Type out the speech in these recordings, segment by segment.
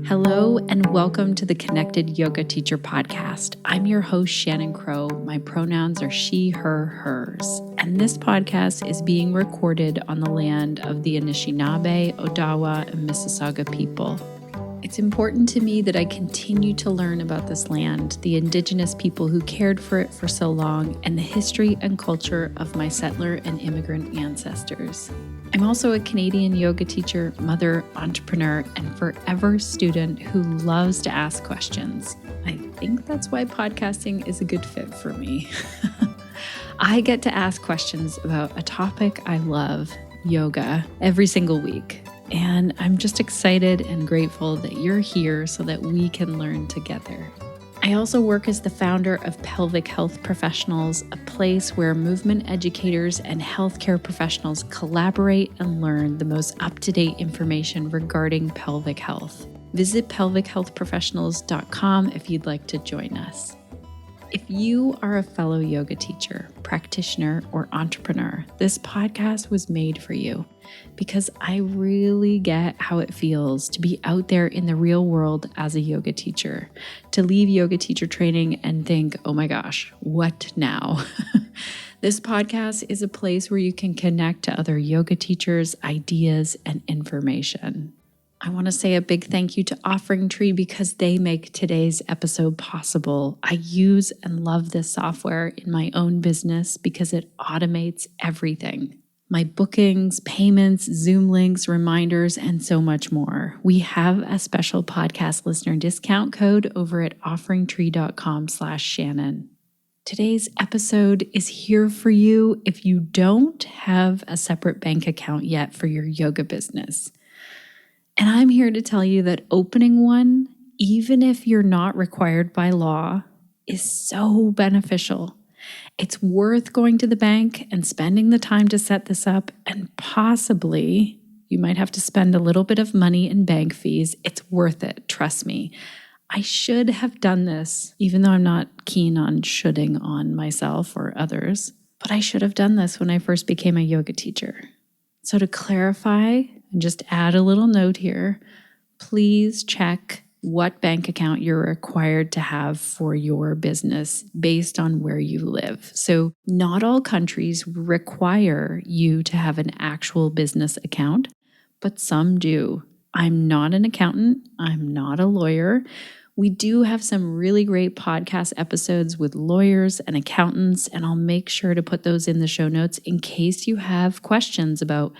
Hello and welcome to the Connected Yoga Teacher Podcast. I'm your host, Shannon Crow. My pronouns are she, her, hers. And this podcast is being recorded on the land of the Anishinaabe, Odawa, and Mississauga people. It's important to me that I continue to learn about this land, the indigenous people who cared for it for so long, and the history and culture of my settler and immigrant ancestors. I'm also a Canadian yoga teacher, mother, entrepreneur, and forever student who loves to ask questions. I think that's why podcasting is a good fit for me. I get to ask questions about a topic I love, yoga, every single week. And I'm just excited and grateful that you're here so that we can learn together. I also work as the founder of Pelvic Health Professionals, a place where movement educators and healthcare professionals collaborate and learn the most up-to-date information regarding pelvic health. Visit pelvichealthprofessionals.com if you'd like to join us. If you are a fellow yoga teacher, practitioner, or entrepreneur, this podcast was made for you because I really get how it feels to be out there in the real world as a yoga teacher, to leave yoga teacher training and think, oh my gosh, what now? This podcast is a place where you can connect to other yoga teachers, ideas, and information. I want to say a big thank you to OfferingTree because they make today's episode possible. I use and love this software in my own business because it automates everything. My bookings, payments, Zoom links, reminders, and so much more. We have a special podcast listener discount code over at offeringtree.com/Shannon. Today's episode is here for you if you don't have a separate bank account yet for your yoga business. And I'm here to tell you that opening one, even if you're not required by law, is so beneficial. It's worth going to the bank and spending the time to set this up, and possibly you might have to spend a little bit of money in bank fees. It's worth it, trust me. I should have done this, even though I'm not keen on shoulding on myself or others, but I should have done this when I first became a yoga teacher. So to clarify, and just add a little note here, please check what bank account you're required to have for your business based on where you live. So not all countries require you to have an actual business account, but some do. I'm not an accountant. I'm not a lawyer. We do have some really great podcast episodes with lawyers and accountants, and I'll make sure to put those in the show notes in case you have questions about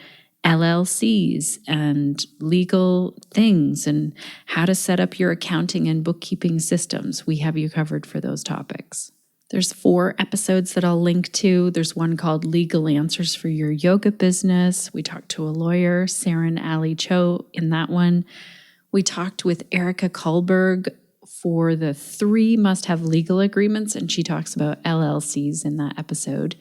LLCs and legal things and how to set up your accounting and bookkeeping systems. We have you covered for those topics. There's 4 episodes that I'll link to. There's one called Legal Answers for Your Yoga Business. We talked to a lawyer, Saren Ali Cho, in that one. We talked with Erica Kullberg for the 3 must-have legal agreements, and she talks about LLCs in that episode.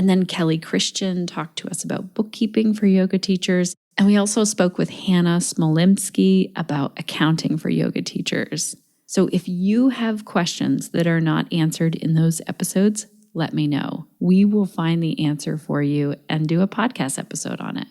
And then Kelly Christian talked to us about bookkeeping for yoga teachers. And we also spoke with Hannah Smolinski about accounting for yoga teachers. So if you have questions that are not answered in those episodes, let me know. We will find the answer for you and do a podcast episode on it.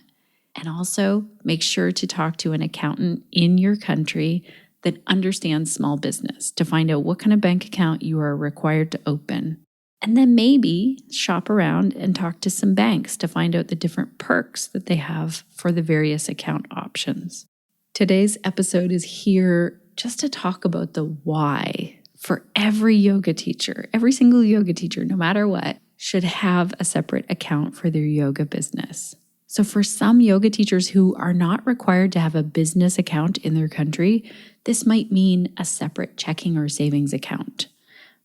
And also make sure to talk to an accountant in your country that understands small business to find out what kind of bank account you are required to open. And then maybe shop around and talk to some banks to find out the different perks that they have for the various account options. Today's episode is here just to talk about the why for every yoga teacher. Every single yoga teacher, no matter what, should have a separate account for their yoga business. So for some yoga teachers who are not required to have a business account in their country, this might mean a separate checking or savings account.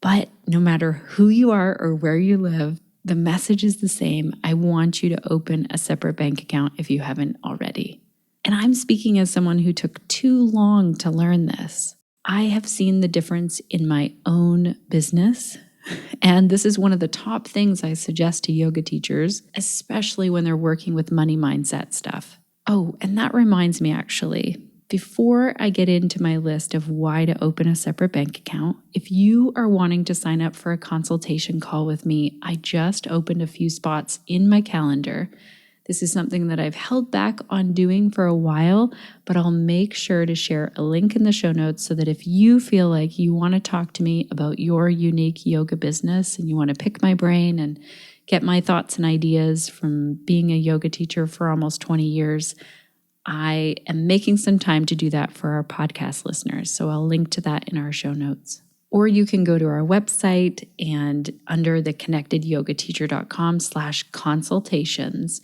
But no matter who you are or where you live, the message is the same. I want you to open a separate bank account if you haven't already. And I'm speaking as someone who took too long to learn this. I have seen the difference in my own business. And this is one of the top things I suggest to yoga teachers, especially when they're working with money mindset stuff. Oh, and that reminds me actually, before I get into my list of why to open a separate bank account, if you are wanting to sign up for a consultation call with me, I just opened a few spots in my calendar. This is something that I've held back on doing for a while, but I'll make sure to share a link in the show notes so that if you feel like you want to talk to me about your unique yoga business and you want to pick my brain and get my thoughts and ideas from being a yoga teacher for almost 20 years, I am making some time to do that for our podcast listeners. So I'll link to that in our show notes. Or you can go to our website and under the connectedyogateacher.com/consultations,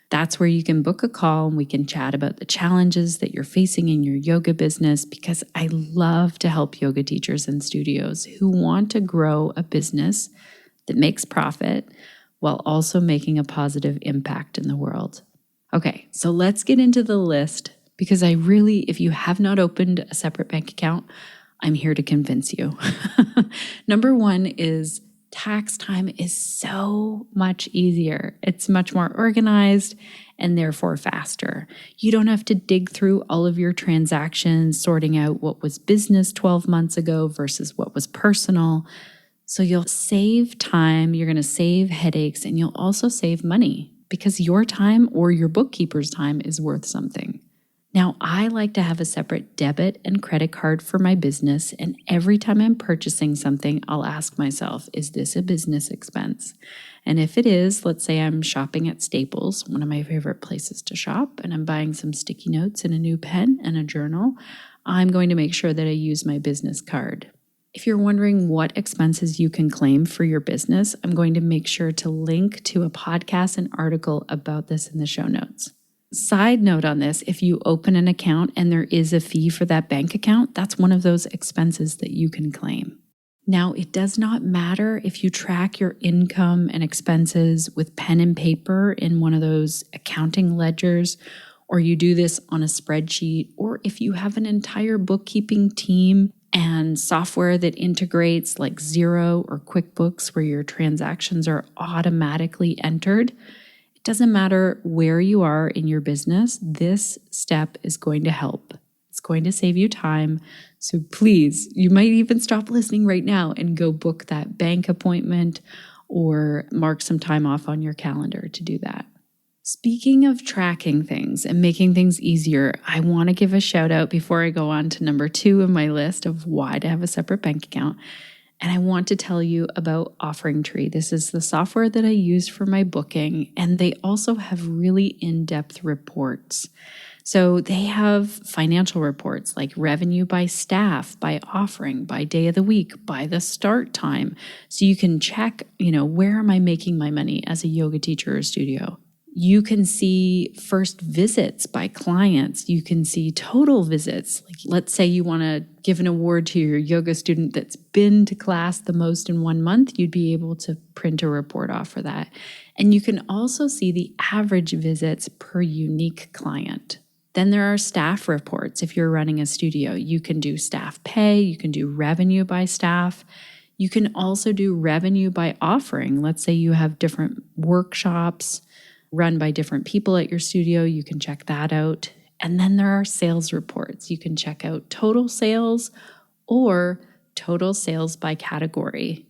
that's where you can book a call and we can chat about the challenges that you're facing in your yoga business, because I love to help yoga teachers and studios who want to grow a business that makes profit while also making a positive impact in the world. Okay, so let's get into the list, because if you have not opened a separate bank account, I'm here to convince you. Number one is tax time is so much easier. It's much more organized and therefore faster. You don't have to dig through all of your transactions, sorting out what was business 12 months ago versus what was personal. So you'll save time, you're going to save headaches, and you'll also save money because your time or your bookkeeper's time is worth something. Now, I like to have a separate debit and credit card for my business, and every time I'm purchasing something, I'll ask myself, is this a business expense? And if it is, let's say I'm shopping at Staples, one of my favorite places to shop, and I'm buying some sticky notes and a new pen and a journal, I'm going to make sure that I use my business card. If you're wondering what expenses you can claim for your business, I'm going to make sure to link to a podcast and article about this in the show notes. Side note on this, if you open an account and there is a fee for that bank account, that's one of those expenses that you can claim. Now, it does not matter if you track your income and expenses with pen and paper in one of those accounting ledgers, or you do this on a spreadsheet, or if you have an entire bookkeeping team and software that integrates like Xero or QuickBooks where your transactions are automatically entered. It doesn't matter where you are in your business, this step is going to help. It's going to save you time. So please, you might even stop listening right now and go book that bank appointment or mark some time off on your calendar to do that. Speaking of tracking things and making things easier, I want to give a shout out before I go on to number 2 of my list of why to have a separate bank account. And I want to tell you about OfferingTree. This is the software that I use for my booking, and they also have really in-depth reports. So they have financial reports like revenue by staff, by offering, by day of the week, by the start time. So you can check, where am I making my money as a yoga teacher or studio? You can see first visits by clients. You can see total visits. Like, let's say you want to give an award to your yoga student that's been to class the most in 1 month. You'd be able to print a report off for that. And you can also see the average visits per unique client. Then there are staff reports. If you're running a studio, you can do staff pay. You can do revenue by staff. You can also do revenue by offering. Let's say you have different workshops run by different people at your studio. You can check that out. And then there are sales reports. You can check out total sales or total sales by category.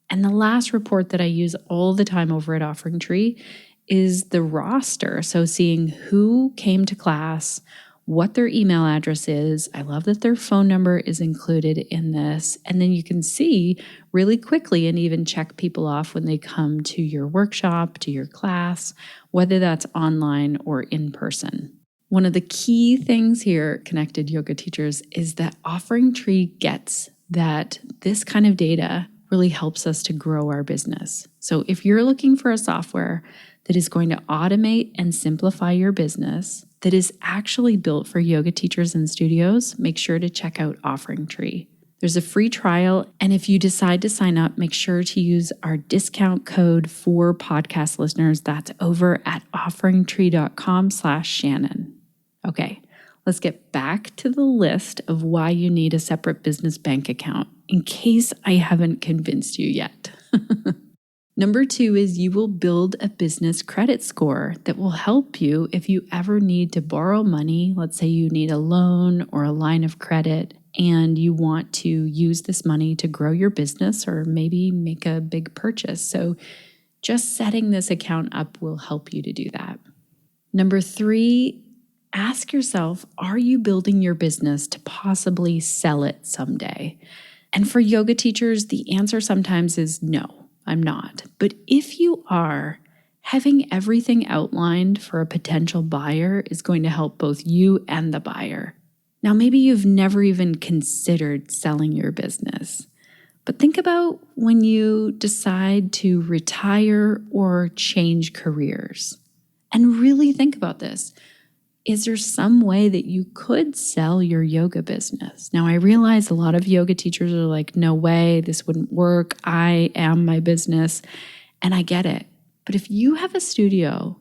And the last report that I use all the time over at OfferingTree is the roster. So seeing who came to class, what their email address is. I love that their phone number is included in this. And then you can see really quickly and even check people off when they come to your workshop, to your class, whether that's online or in person. One of the key things here, Connected Yoga Teachers, is that OfferingTree gets that this kind of data really helps us to grow our business. So if you're looking for a software that is going to automate and simplify your business, that is actually built for yoga teachers and studios, make sure to check out OfferingTree. There's a free trial, and if you decide to sign up, make sure to use our discount code for podcast listeners. That's over at offeringtree.com/Shannon. Okay, let's get back to the list of why you need a separate business bank account, in case I haven't convinced you yet. Number 2 is you will build a business credit score that will help you if you ever need to borrow money. Let's say you need a loan or a line of credit and you want to use this money to grow your business or maybe make a big purchase. So just setting this account up will help you to do that. Number 3, ask yourself, are you building your business to possibly sell it someday? And for yoga teachers, the answer sometimes is no, I'm not. But if you are, having everything outlined for a potential buyer is going to help both you and the buyer. Now, maybe you've never even considered selling your business, but think about when you decide to retire or change careers. And really think about this. Is there some way that you could sell your yoga business? Now, I realize a lot of yoga teachers are like, no way, this wouldn't work. I am my business. And I get it. But if you have a studio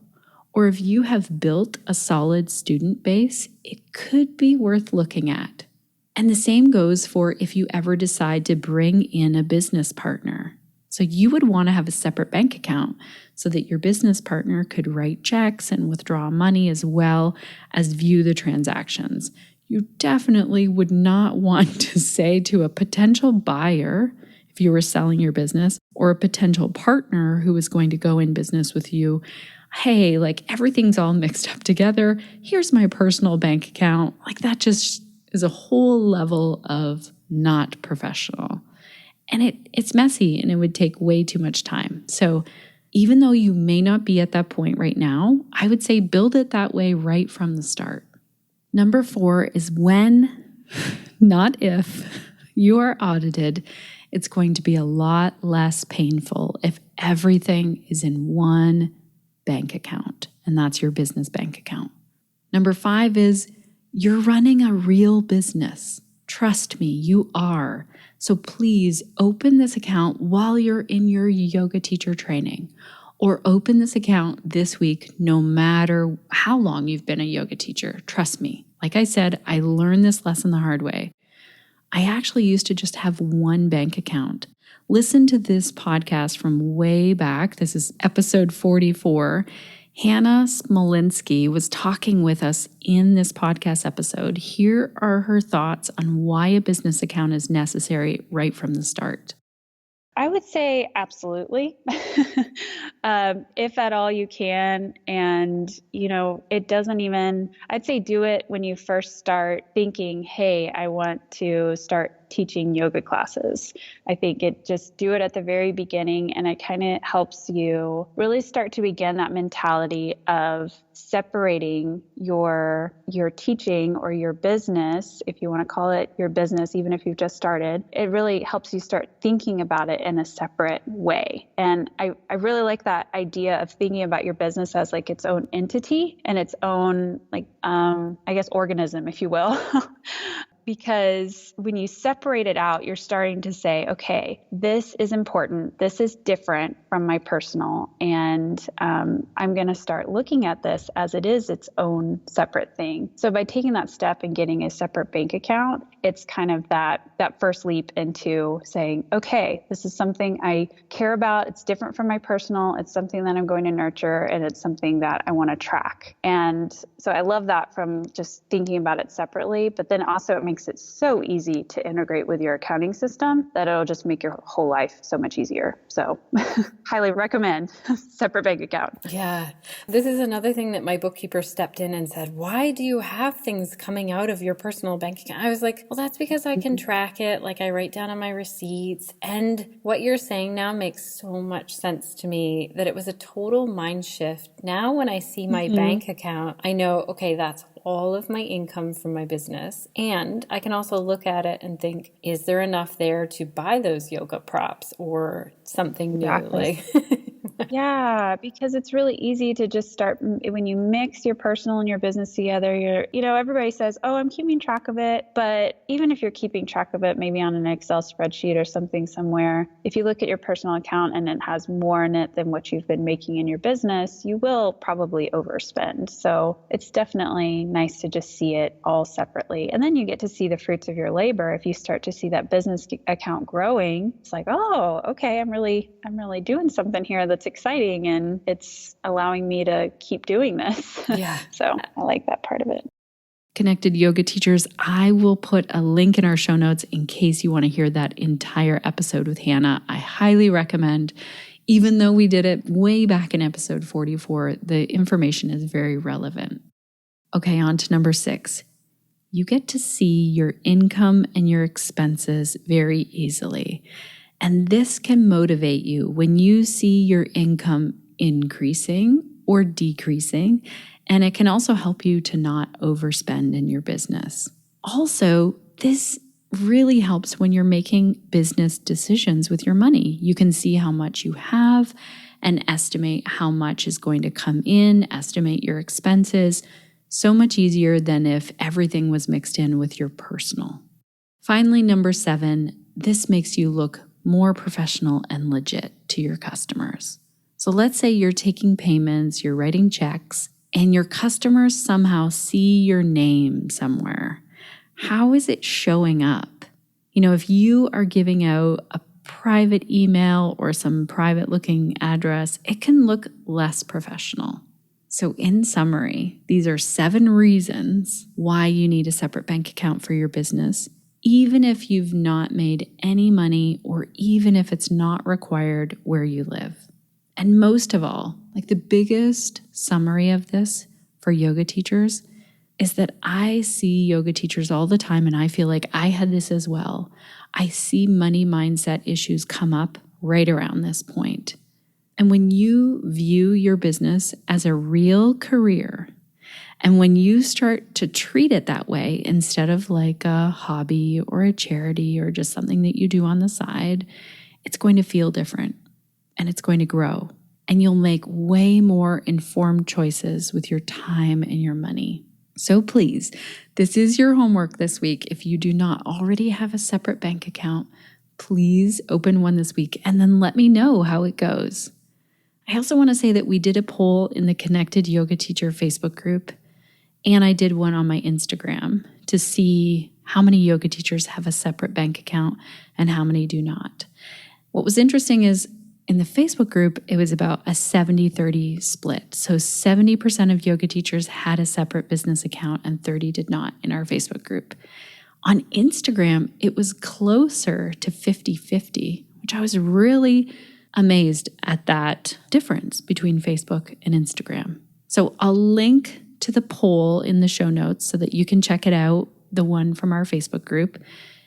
or if you have built a solid student base, it could be worth looking at. And the same goes for if you ever decide to bring in a business partner. So you would want to have a separate bank account so that your business partner could write checks and withdraw money as well as view the transactions. You definitely would not want to say to a potential buyer, if you were selling your business, or a potential partner who is going to go in business with you, hey, like everything's all mixed up together. Here's my personal bank account. Like that just is a whole level of not professional. And it's messy and it would take way too much time. So even though you may not be at that point right now, I would say build it that way right from the start. Number 4 is when, not if, you are audited, it's going to be a lot less painful if everything is in one bank account, and that's your business bank account. Number 5 is you're running a real business. Trust me, you are. So please open this account while you're in your yoga teacher training, or open this account this week, no matter how long you've been a yoga teacher. Trust me. Like I said, I learned this lesson the hard way. I actually used to just have one bank account. Listen to this podcast from way back. This is episode 44. Hannah Smolinski was talking with us in this podcast episode. Here are her thoughts on why a business account is necessary right from the start. I would say absolutely, if at all you can. And, it doesn't even, I'd say do it when you first start thinking, hey, I want to start teaching yoga classes. I think do it at the very beginning, and it kind of helps you really start to begin that mentality of separating your teaching or your business, if you want to call it your business, even if you've just started. It really helps you start thinking about it in a separate way. And I really like that idea of thinking about your business as like its own entity and its own organism, if you will. Because when you separate it out, you're starting to say, okay, this is important. This is different from my personal. And I'm going to start looking at this as it is its own separate thing. So by taking that step and getting a separate bank account, it's kind of that first leap into saying, okay, this is something I care about. It's different from my personal. It's something that I'm going to nurture, and it's something that I want to track. And so I love that from just thinking about it separately, but then also it makes it so easy to integrate with your accounting system that it'll just make your whole life so much easier. So highly recommend separate bank account. Yeah. This is another thing that my bookkeeper stepped in and said, why do you have things coming out of your personal bank account? I was like, well, that's because I can track it. Like I write down on my receipts. And what you're saying now makes so much sense to me that it was a total mind shift. Now when I see my bank account, I know, okay, that's all of my income from my business. And I can also look at it and think, is there enough there to buy those yoga props or something new? Exactly. Yeah, because it's really easy to just start when you mix your personal and your business together. Everybody says, oh, I'm keeping track of it. But even if you're keeping track of it, maybe on an Excel spreadsheet or something somewhere, if you look at your personal account and it has more in it than what you've been making in your business, you will probably overspend. So it's definitely nice to just see it all separately. And then you get to see the fruits of your labor. If you start to see that business account growing, it's like, oh, okay, I'm really doing something here that's exciting, and it's allowing me to keep doing this. Yeah. So I like that part of it. Connected yoga teachers, I will put a link in our show notes in case you want to hear that entire episode with Hannah. I highly recommend. Even though we did it way back in episode 44, the information is very relevant. Okay, on to number 6. You get to see your income and your expenses very easily. And this can motivate you when you see your income increasing or decreasing. And it can also help you to not overspend in your business. Also, this really helps when you're making business decisions with your money. You can see how much you have and estimate how much is going to come in, estimate your expenses. So much easier than if everything was mixed in with your personal. Finally, number 7, this makes you look more professional and legit to your customers. So let's say you're taking payments, you're writing checks, and your customers somehow see your name somewhere. How is it showing up? If you are giving out a private email or some private looking address, it can look less professional. So in summary, these are 7 reasons why you need a separate bank account for your business, even if you've not made any money or even if it's not required where you live. And most of all, the biggest summary of this for yoga teachers is that I see yoga teachers all the time, and I feel like I had this as well. I see money mindset issues come up right around this point. And when you view your business as a real career, and when you start to treat it that way instead of like a hobby or a charity or just something that you do on the side, it's going to feel different and it's going to grow. And you'll make way more informed choices with your time and your money. So please, this is your homework this week. If you do not already have a separate bank account, please open one this week and then let me know how it goes. I also want to say that we did a poll in the Connected Yoga Teacher Facebook group, and I did one on my Instagram to see how many yoga teachers have a separate bank account and how many do not. What was interesting is in the Facebook group, it was about a 70-30 split. So 70% of yoga teachers had a separate business account and 30 did not in our Facebook group. On Instagram, it was closer to 50-50, which I was really amazed at that difference between Facebook and Instagram. So I'll link to the poll in the show notes so that you can check it out, the one from our Facebook group.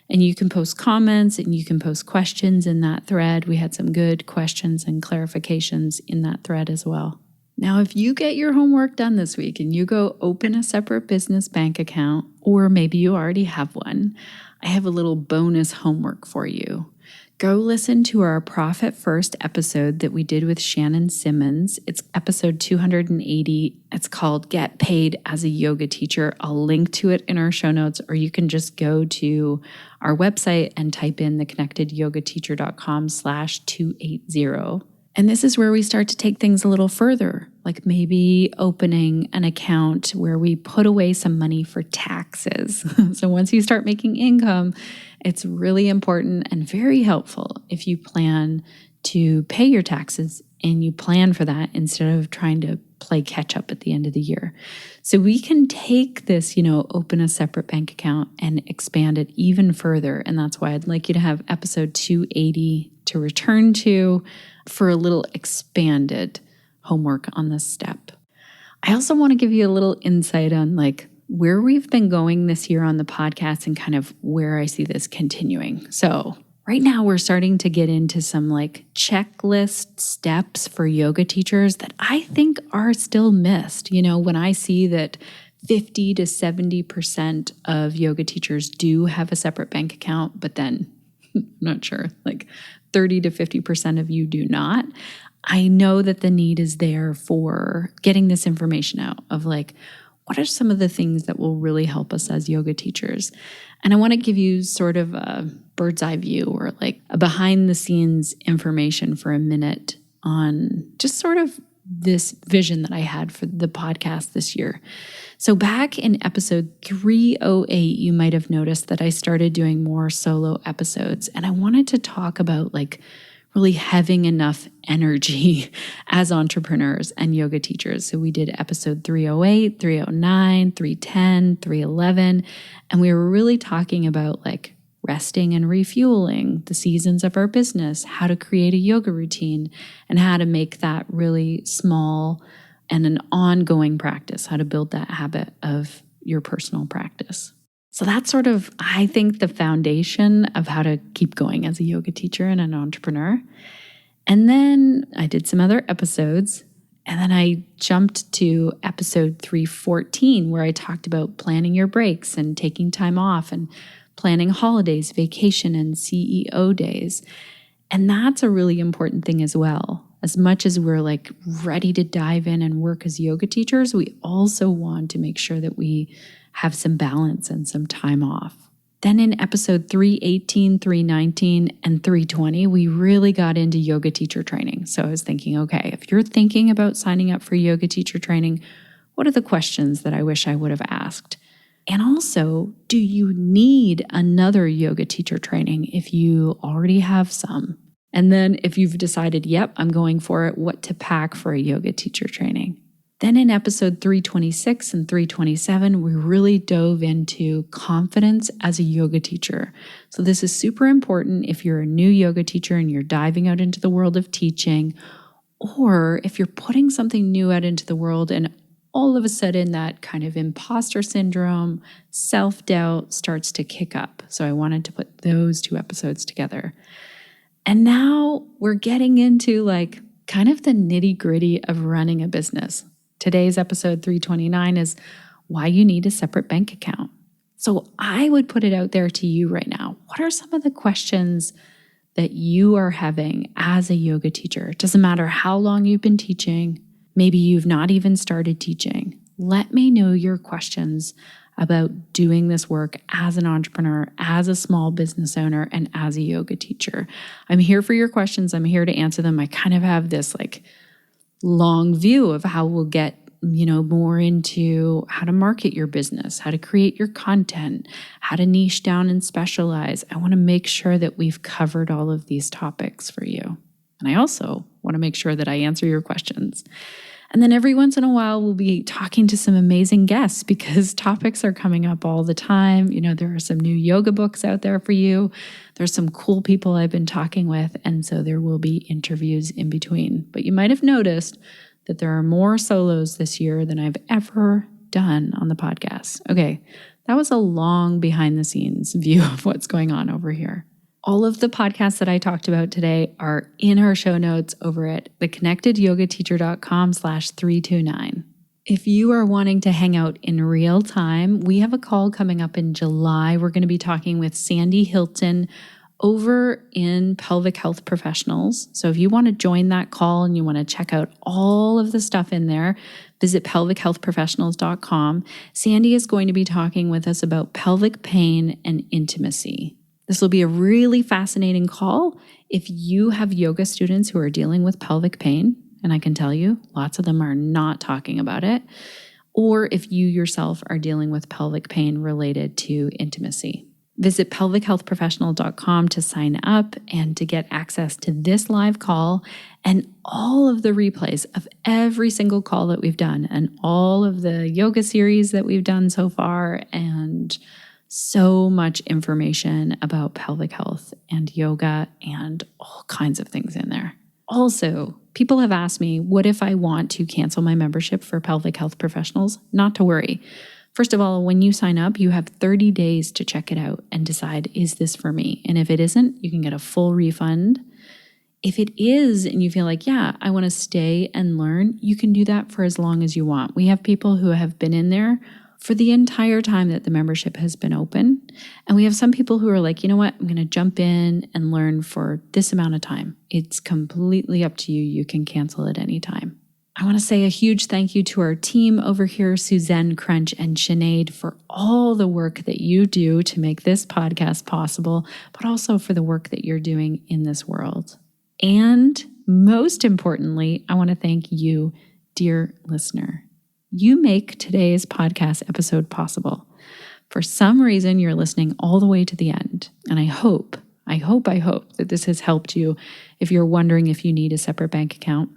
And you can post comments and you can post questions in that thread. We had some good questions and clarifications in that thread as well. Now, if you get your homework done this week and you go open a separate business bank account, or maybe you already have one, I have a little bonus homework for you. Go listen to our Profit First episode that we did with Shannon Simmons. It's episode 280. It's called Get Paid as a Yoga Teacher. I'll link to it in our show notes, or you can just go to our website and type in theconnectedyogateacher.com/280. And this is where we start to take things a little further, like maybe opening an account where we put away some money for taxes. So once you start making income, it's really important and very helpful if you plan to pay your taxes and you plan for that instead of trying to play catch up at the end of the year. So we can take this, open a separate bank account and expand it even further. And that's why I'd like you to have episode 280 to return to for a little expanded homework on this step. I also want to give you a little insight on where we've been going this year on the podcast and kind of where I see this continuing. So right now we're starting to get into some checklist steps for yoga teachers that I think are still missed. When I see that 50 to 70% of yoga teachers do have a separate bank account, but then I'm not sure, 30 to 50% of you do not. I know that the need is there for getting this information out of what are some of the things that will really help us as yoga teachers. And I want to give you sort of a bird's eye view or a behind the scenes information for a minute on just sort of this vision that I had for the podcast this year. So back in episode 308, you might have noticed that I started doing more solo episodes, and I wanted to talk about really having enough energy as entrepreneurs and yoga teachers. So we did episode 308, 309, 310, 311, and we were really talking about resting and refueling, the seasons of our business, how to create a yoga routine, and how to make that really small and an ongoing practice, how to build that habit of your personal practice. So that's sort of, I think, the foundation of how to keep going as a yoga teacher and an entrepreneur. And then I did some other episodes, and then I jumped to episode 314, where I talked about planning your breaks and taking time off and planning holidays, vacation, and CEO days. And that's a really important thing as well. As much as we're like ready to dive in and work as yoga teachers, we also want to make sure that we have some balance and some time off. Then in episode 318, 319, and 320, we really got into yoga teacher training. So I was thinking, okay, if you're thinking about signing up for yoga teacher training, what are the questions that I wish I would have asked? And also, do you need another yoga teacher training if you already have some? And then if you've decided, yep, I'm going for it, what to pack for a yoga teacher training? Then in episode 326 and 327, we really dove into confidence as a yoga teacher. So this is super important if you're a new yoga teacher and you're diving out into the world of teaching, or if you're putting something new out into the world and all of a sudden that kind of imposter syndrome, self-doubt starts to kick up. So I wanted to put those two episodes together. And now we're getting into like kind of the nitty-gritty of running a business. Today's episode 329 is why you need a separate bank account. So I would put it out there to you right now. What are some of the questions that you are having as a yoga teacher? It doesn't matter how long you've been teaching. Maybe you've not even started teaching. Let me know your questions about doing this work as an entrepreneur, as a small business owner, and as a yoga teacher. I'm here for your questions. I'm here to answer them. I kind of have this like long view of how we'll get, more into how to market your business, how to create your content, how to niche down and specialize. I want to make sure that we've covered all of these topics for you. And I also want to make sure that I answer your questions. And then every once in a while, we'll be talking to some amazing guests because topics are coming up all the time. There are some new yoga books out there for you. There's some cool people I've been talking with. And so there will be interviews in between. But you might have noticed that there are more solos this year than I've ever done on the podcast. Okay, that was a long behind the scenes view of what's going on over here. All of the podcasts that I talked about today are in our show notes over at theconnectedyogateacher.com/329. If you are wanting to hang out in real time, we have a call coming up in July. We're going to be talking with Sandy Hilton over in Pelvic Health Professionals. So if you want to join that call and you want to check out all of the stuff in there, visit pelvichealthprofessionals.com. Sandy is going to be talking with us about pelvic pain and intimacy. This will be a really fascinating call if you have yoga students who are dealing with pelvic pain, and I can tell you, lots of them are not talking about it, or if you yourself are dealing with pelvic pain related to intimacy. Visit pelvichealthprofessional.com to sign up and to get access to this live call and all of the replays of every single call that we've done and all of the yoga series that we've done so far, and so much information about pelvic health and yoga and all kinds of things in there. Also, people have asked me, what if I want to cancel my membership for Pelvic Health Professionals? Not to worry. First of all, when you sign up, you have 30 days to check it out and decide, is this for me? And if it isn't, you can get a full refund. If it is, and you feel like, yeah, I want to stay and learn, you can do that for as long as you want. We have people who have been in there for the entire time that the membership has been open. And we have some people who are like, you know what, I'm going to jump in and learn for this amount of time. It's completely up to you. You can cancel at any time. I want to say a huge thank you to our team over here, Suzanne, Crunch, and Sinead, for all the work that you do to make this podcast possible, but also for the work that you're doing in this world. And most importantly, I want to thank you, dear listener. You make today's podcast episode possible. For some reason, you're listening all the way to the end. And I hope that this has helped you if you're wondering if you need a separate bank account.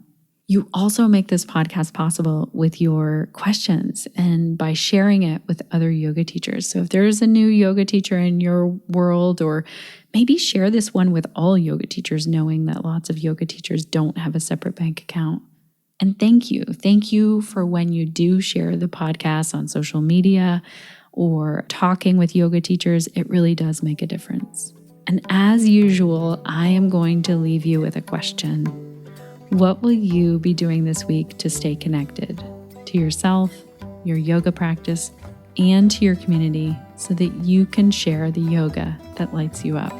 You also make this podcast possible with your questions and by sharing it with other yoga teachers. So if there's a new yoga teacher in your world, or maybe share this one with all yoga teachers, knowing that lots of yoga teachers don't have a separate bank account. And thank you. Thank you for when you do share the podcast on social media or talking with yoga teachers. It really does make a difference. And as usual, I am going to leave you with a question. What will you be doing this week to stay connected to yourself, your yoga practice, and to your community so that you can share the yoga that lights you up?